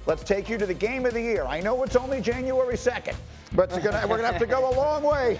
Let's take you to the game of the year. I know it's only January 2nd, but we're going to have to go a long way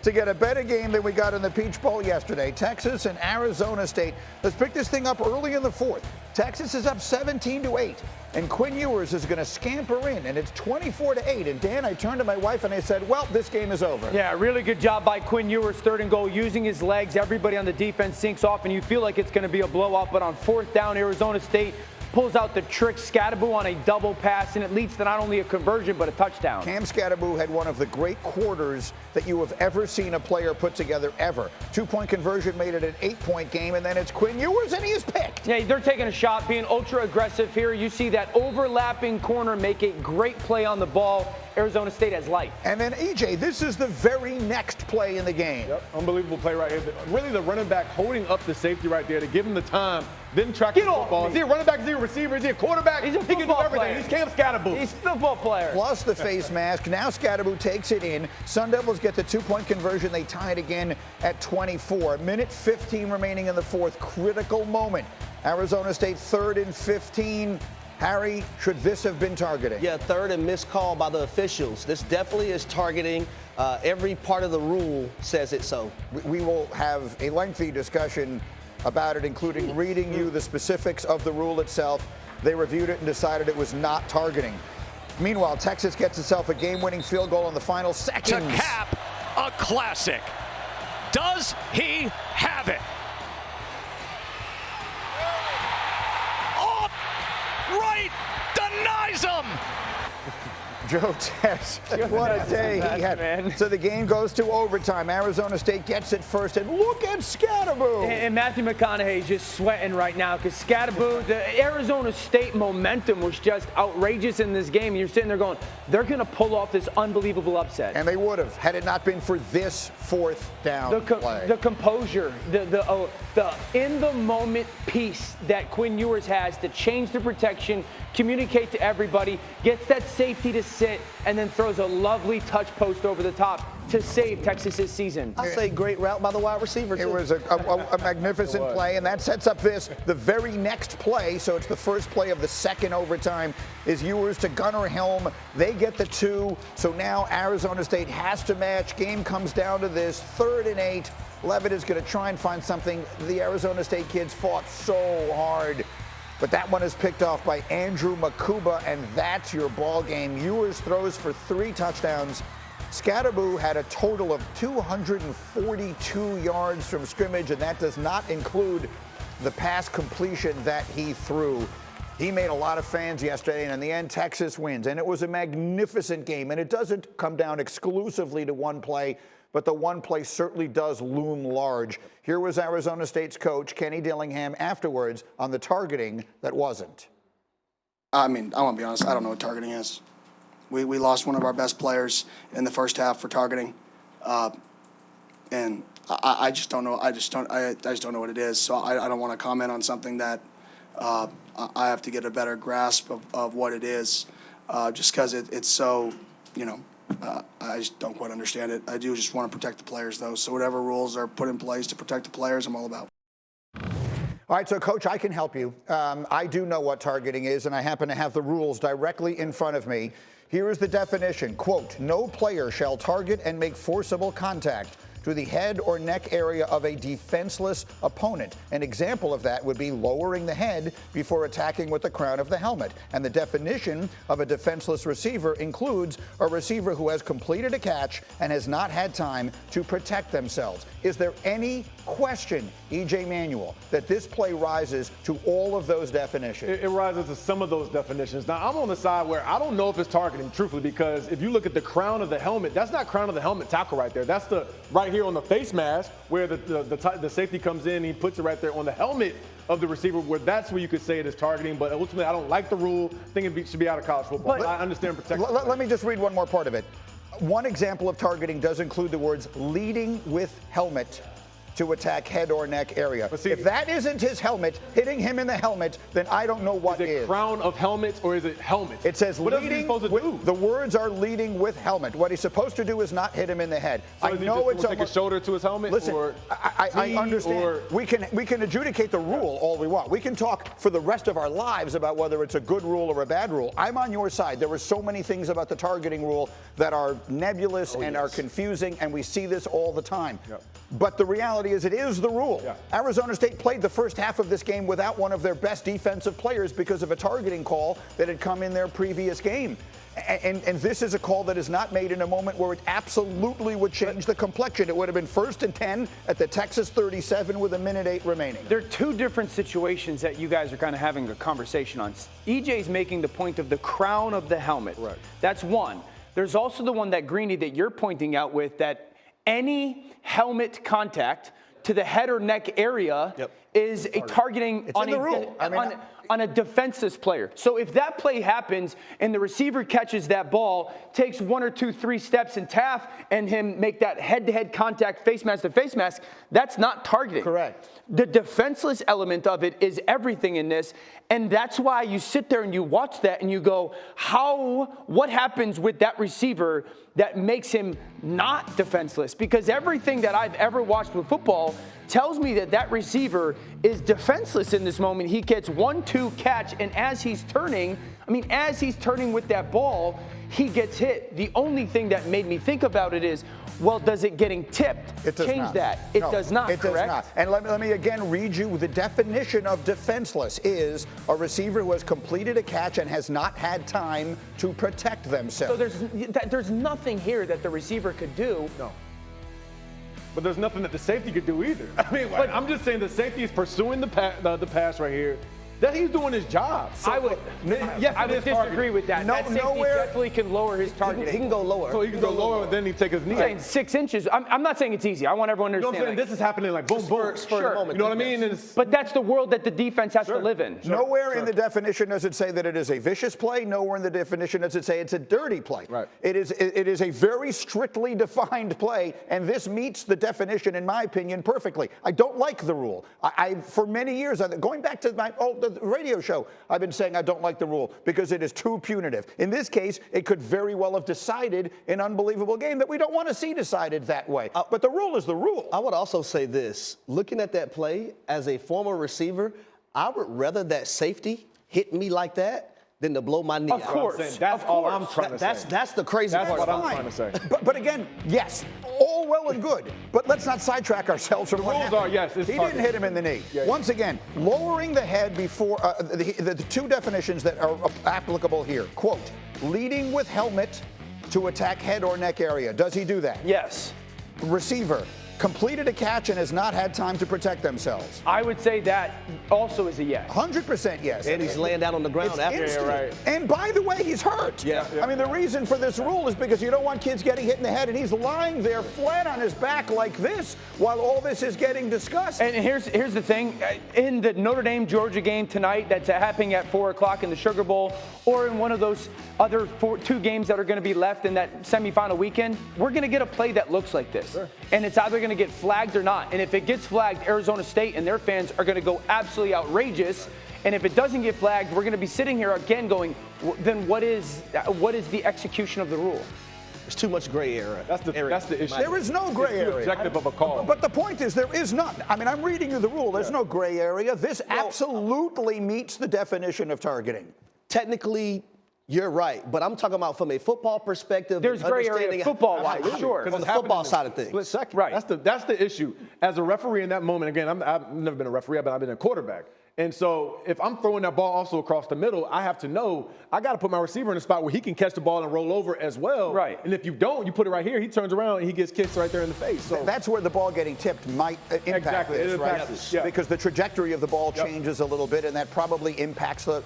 to get a better game than we got in the Peach Bowl yesterday. Texas and Arizona State. Let's pick this thing up early in the fourth. Texas is up 17-8, and Quinn Ewers is going to scamper in, and it's 24-8. And Dan, I turned to my wife and I said, well, this game is over. Yeah, really good job by Quinn Ewers, third and goal, using his legs. Everybody on the defense sinks off, and you feel like it's going to be a blowout. But on fourth down, Arizona State pulls out the trick. Scatterbo on a double pass, and it leads to not only a conversion but a touchdown. Cam Scatterbo had one of the great quarters that you have ever seen a player put together ever. 2-point conversion made it an 8-point game, and then it's Quinn Ewers, and he is picked. Yeah, they're taking a shot, being ultra aggressive here. You see that overlapping corner make a great play on the ball. Arizona State has life. And then, EJ, this is the very next play in the game. Yep, unbelievable play right here. Really, the running back holding up the safety right there to give him the time, then tracking the football. Is he a running back? Is he a receiver? Is he a quarterback? He's a he can do everything. player. He's Cam Scatterbo. He's a football player. Plus the face mask. Now Scatterbo takes it in. Sun Devils get the 2-point conversion. They tie it again at 24. Minute 15 remaining in the fourth. Critical moment. Arizona State 3rd and 15. Harry, should this have been targeting? Yeah, third and missed call by the officials. This definitely is targeting. Every part of the rule says it so. We will have a lengthy discussion about it, including reading you the specifics of the rule itself. They reviewed it and decided it was not targeting. Meanwhile, Texas gets itself a game-winning field goal in the final seconds. To cap a classic. Does he have it? Right, denies him. Joe Tess, what a day he had. Man. So the game goes to overtime. Arizona State gets it first, and look at Scatterbo. And Matthew McConaughey is just sweating right now because Scatterbo, the Arizona State momentum was just outrageous in this game. You're sitting there going, they're going to pull off this unbelievable upset. And they would have, had it not been for this fourth down play. The composure, the in-the-moment piece that Quinn Ewers has to change the protection, communicate to everybody, gets that safety to sit, and then throws a lovely touch post over the top to save Texas's season. I say great route by the wide receiver, too. It was a magnificent play, and that sets up the very next play. So it's the first play of the second overtime is Ewers to Gunnar Helm. They get the 2. So now Arizona State has to match. Game comes down to this 3rd and 8. Levitt is going to try and find something. The Arizona State kids fought so hard. But that one is picked off by Andrew Makuba, and that's your ball game. Ewers throws for 3 touchdowns. Scatterbo had a total of 242 yards from scrimmage, and that does not include the pass completion that he threw. He made a lot of fans yesterday, and in the end, Texas wins. And it was a magnificent game, and it doesn't come down exclusively to one play, but the one play certainly does loom large. Here was Arizona State's coach, Kenny Dillingham, afterwards on the targeting that wasn't. I mean, I want to be honest, I don't know what targeting is. We lost one of our best players in the first half for targeting. And I just don't know. I just don't know what it is. So I don't want to comment on something that I have to get a better grasp of what it is, just because it's so, I just don't quite understand it. I do just want to protect the players, though. So whatever rules are put in place to protect the players, I'm all about. All right, so, Coach, I can help you. I do know what targeting is, and I happen to have the rules directly in front of me. Here is the definition. Quote, no player shall target and make forcible contact to the head or neck area of a defenseless opponent. An example of that would be lowering the head before attacking with the crown of the helmet. And the definition of a defenseless receiver includes a receiver who has completed a catch and has not had time to protect themselves. Is there any question, EJ Manuel, that this play rises to all of those definitions? It rises to some of those definitions. Now, I'm on the side where I don't know if it's targeting, truthfully, because if you look at the crown of the helmet, that's not crown of the helmet tackle right there. That's the right here on the face mask where the safety comes in and he puts it right there on the helmet of the receiver, where that's where you could say it is targeting. But ultimately, I don't like the rule. I think it should be out of college football. But I understand protection. Let me just read one more part of it. One example of targeting does include the words leading with helmet to attack head or neck area. See, if that isn't his helmet, hitting him in the helmet, then I don't know what is. Is it crown of helmets or is it helmet? It says what leading. Else is he supposed to do? The words are leading with helmet. What he's supposed to do is not hit him in the head. So I is he know just it's take his shoulder to his helmet. Listen, or I understand. We can adjudicate the rule all we want. We can talk for the rest of our lives about whether it's a good rule or a bad rule. I'm on your side. There were so many things about the targeting rule that are nebulous and are confusing, and we see this all the time. Yep. But the reality is it is the rule. Yeah. Arizona State played the first half of this game without one of their best defensive players because of a targeting call that had come in their previous game. And this is a call that is not made in a moment where it absolutely would change the complexion. It would have been 1st and 10 at the Texas 37 with 1:08 remaining. There are two different situations that you guys are kind of having a conversation on. EJ's making the point of the crown of the helmet. Right. That's one. There's also the one that Greeny that you're pointing out with that any helmet contact to the head or neck area is a targeting on the rule. on a defenseless player. So if that play happens and the receiver catches that ball, takes 1 or 2, 3 steps in Taft and him make that head-to-head contact, face mask to face mask, that's not targeting. Correct. The defenseless element of it is everything in this, and that's why you sit there and you watch that and you go, what happens with that receiver that makes him not defenseless? Because everything that I've ever watched with football tells me that that receiver is defenseless in this moment. He gets 1-2 catch, and as he's turning with that ball, he gets hit. The only thing that made me think about it is, well, does it getting tipped change that? It does not, it correct? does not. And let me again read you the definition of defenseless is a receiver who has completed a catch and has not had time to protect themselves. So there's nothing here that the receiver could do. No. But there's nothing that the safety could do either. I mean, I'm just saying the safety is pursuing the pass right here. That he's doing his job. So I would disagree with that. That safety definitely can lower his target. He can go lower. So he can go lower, and then he take his knee. I'm saying 6 inches. I'm not saying it's easy. I want everyone to understand. You know what I'm saying? This is happening like boom, boom. Sure. You know what I mean? But that's the world that the defense has to live in. Nowhere in the definition does it say that it is a vicious play. Nowhere in the definition does it say it's a dirty play. Right. It is a very strictly defined play, and this meets the definition, in my opinion, perfectly. I don't like the rule. I for many years, going back to the radio show, I've been saying I don't like the rule because it is too punitive. In this case, it could very well have decided an unbelievable game that we don't want to see decided that way. But the rule is the rule. I would also say this. Looking at that play, as a former receiver, I would rather that safety hit me like that than to blow my knee out. Of course. That's all I'm trying to say. That's the crazy That's part. what I'm trying to say. But again, yes, all well and good. But let's not sidetrack ourselves from what rules happened. are, yes, it's he targeting. didn't hit him in the knee. Yeah. Once again, lowering the head before the two definitions that are applicable here. Quote, leading with helmet to attack head or neck area. Does he do that? Yes. Receiver, completed a catch and has not had time to protect themselves. I would say that also is a yes. 100% yes. And he's laying down on the ground It's after. instant. right. And by the way, he's hurt. Yeah. I mean, the reason for this rule is because you don't want kids getting hit in the head, and he's lying there flat on his back like this while all this is getting discussed. And here's the thing. In the Notre Dame-Georgia game tonight that's happening at 4 o'clock in the Sugar Bowl, or in one of those other 2 games that are going to be left in that semifinal weekend, we're going to get a play that looks like this. Sure. And it's either going to get flagged or not. And if it gets flagged, Arizona State and their fans are going to go absolutely outrageous. And if it doesn't get flagged, we're going to be sitting here again going, then what is the execution of the rule? There's too much gray area. That's the issue. There is no gray area. Objective of a call. But the point is, there is none. I mean, I'm reading you the rule. There's no gray area. This absolutely meets the definition of targeting. Technically, you're right, but I'm talking about from a football perspective. There's gray area football-wise, sure. On the football side of things. Split second. Right. That's the issue. As a referee in that moment, again, I've never been a referee, but I've been a quarterback. And so if I'm throwing that ball also across the middle, I have to know I got to put my receiver in a spot where he can catch the ball and roll over as well. Right. And if you don't, you put it right here, he turns around and he gets kicked right there in the face. So that's where the ball getting tipped might impact this, it right? impacts it, yeah. Because the trajectory of the ball changes a little bit, and that probably impacts the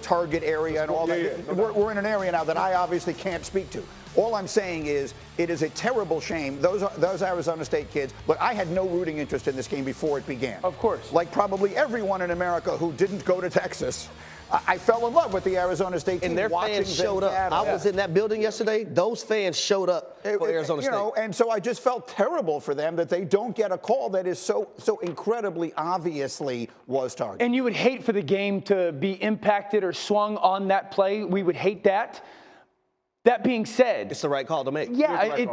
target area and all that. Yeah. We're in an area now that I obviously can't speak to. All I'm saying is it is a terrible shame. Those Arizona State kids, look, I had no rooting interest in this game before it began. Of course. Like probably everyone in America who didn't go to Texas. I fell in love with the Arizona State team. And their fans showed up. I was in that building yesterday. Those fans showed up for Arizona State. And so I just felt terrible for them that they don't get a call that is so incredibly obviously was targeted. And you would hate for the game to be impacted or swung on that play. We would hate that. That being said, it's the right call to make. Yeah, I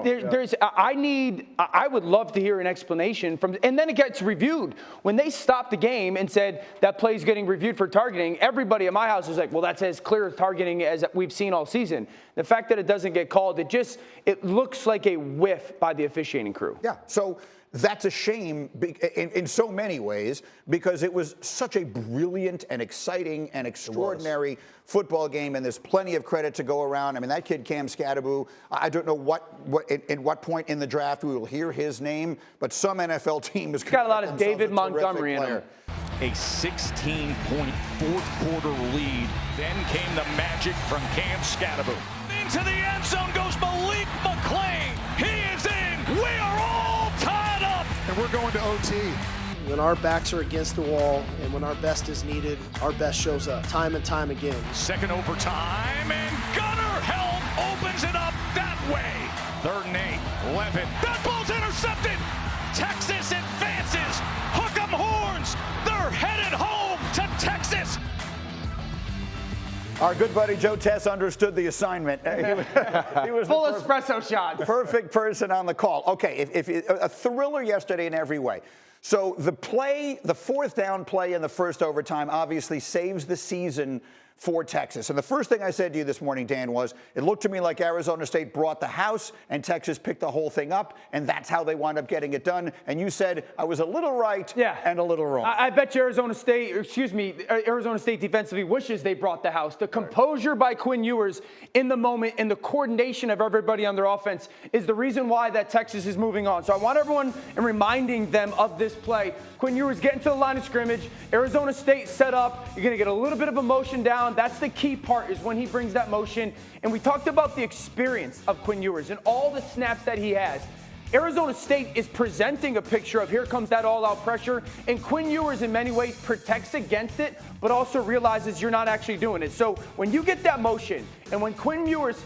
would love to hear an explanation from, and then it gets reviewed. When they stopped the game and said that play's getting reviewed for targeting, everybody at my house was like, well, that's as clear targeting as we've seen all season. The fact that it doesn't get called, it looks like a whiff by the officiating crew. Yeah, so that's a shame in so many ways because it was such a brilliant and exciting and extraordinary football game, and there's plenty of credit to go around. I mean, that kid, Cam Scadaboo, I don't know in what point in the draft we will hear his name, but some NFL team has got a lot of David Montgomery in him. A 16-point fourth-quarter lead. Then came the magic from Cam Scadaboo. Into the end zone goes Malik McClain. He is in. We are all tied up. And we're going to OT. When our backs are against the wall and when our best is needed, our best shows up time and time again. Second overtime, and Gunnar Helm opens it up that way. 3rd and 8, Levitt. That ball's intercepted. Texas advances. Hook 'em horns. They're headed home to Texas. Our good buddy Joe Tess understood the assignment. He was full espresso shot. Perfect person on the call. Okay, if a thriller yesterday in every way. So the 4th down play in the first overtime obviously saves the season for Texas. And the first thing I said to you this morning, Dan, was it looked to me like Arizona State brought the house and Texas picked the whole thing up, and that's how they wound up getting it done. And you said I was a little right and a little wrong. I bet you Arizona State defensively wishes they brought the house. The composure by Quinn Ewers in the moment and the coordination of everybody on their offense is the reason why that Texas is moving on. So I want everyone and reminding them of this play. Quinn Ewers getting to the line of scrimmage. Arizona State set up. You're going to get a little bit of a motion down. That's the key part, is when he brings that motion. And we talked about the experience of Quinn Ewers and all the snaps that he has. Arizona State is presenting a picture of here comes that all-out pressure, and Quinn Ewers in many ways protects against it, but also realizes you're not actually doing it. So when you get that motion, and when Quinn Ewers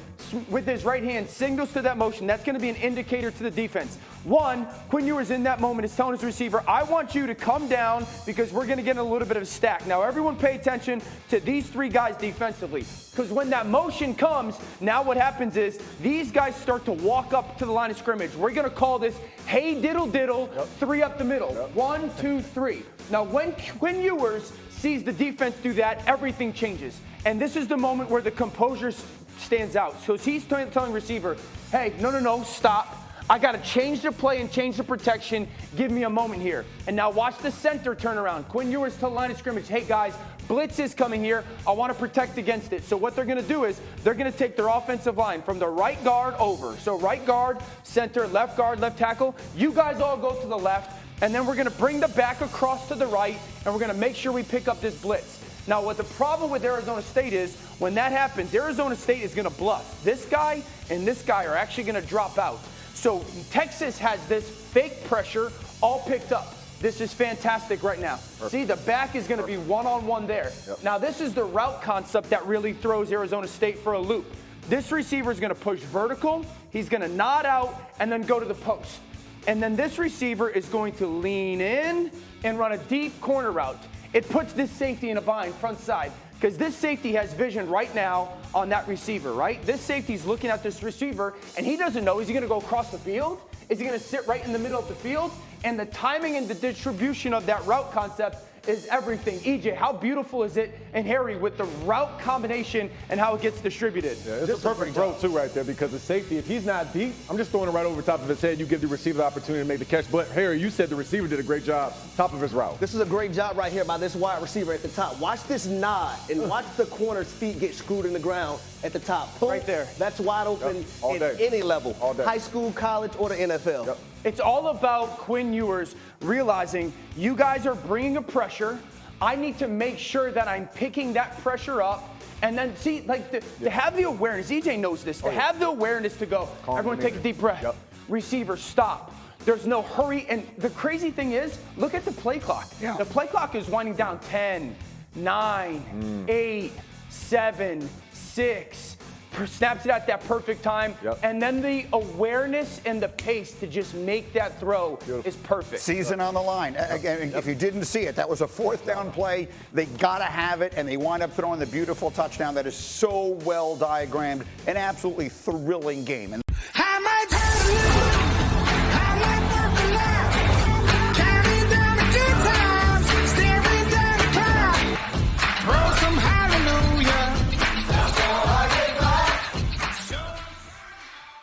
with his right hand signals to that motion, that's going to be an indicator to the defense. One, Quinn Ewers in that moment is telling his receiver, I want you to come down because we're going to get a little bit of a stack. Now everyone pay attention to these 3 guys defensively, because when that motion comes, now what happens is these guys start to walk up to the line of scrimmage. We're going to call this, hey diddle diddle, 3 up the middle. 1, 2, 3. Now when Quinn Ewers sees the defense do that, everything changes. And this is the moment where the composure stands out. So he's telling receiver, hey, no, stop. I got to change the play and change the protection. Give me a moment here. And now watch the center turn around. Quinn Ewers to the line of scrimmage. Hey, guys, blitz is coming here. I want to protect against it. So what they're going to do is they're going to take their offensive line from the right guard over. So right guard, center, left guard, left tackle. You guys all go to the left. And then we're going to bring the back across to the right. And we're going to make sure we pick up this blitz. Now, what the problem with Arizona State is, when that happens, Arizona State is going to bluff. This guy and this guy are actually going to drop out. So Texas has this fake pressure all picked up. This is fantastic right now. Perfect. See, the back is going to be one-on-one there. Yep. Now, this is the route concept that really throws Arizona State for a loop. This receiver is going to push vertical. He's going to nod out and then go to the post. And then this receiver is going to lean in and run a deep corner route. It puts this safety in a bind front side, because this safety has vision right now on that receiver, right? This safety's looking at this receiver, and he doesn't know, is he going to go across the field? Is he going to sit right in the middle of the field? And the timing and the distribution of that route concept is everything. EJ, how beautiful is it? And Harry, with the route combination and how it gets distributed. Yeah, it's a perfect throw, too, right there, because the safety, if he's not deep, I'm just throwing it right over top of his head. You give the receiver the opportunity to make the catch. But, Harry, you said the receiver did a great job top of his route. This is a great job right here by this wide receiver at the top. Watch this nod and watch the corner's feet get screwed in the ground at the top. Boom, right there. That's wide open at any level. High school, college, or the NFL. Yep. It's all about Quinn Ewers realizing you guys are bringing a pressure. I need to make sure that I'm picking that pressure up. And then see, like, to have the awareness, EJ knows this, to have the awareness to go, everyone take a deep breath. Yep. Receiver, stop. There's no hurry. And the crazy thing is, look at the play clock. Yeah. The play clock is winding down 10, 9, 8, 7, 6. Snaps it at that perfect time, and then the awareness and the pace to just make that throw is perfect. Season on the line. Again, if you didn't see it, that was a 4th down play. They got to have it, and they wind up throwing the beautiful touchdown that is so well diagrammed. An absolutely thrilling game.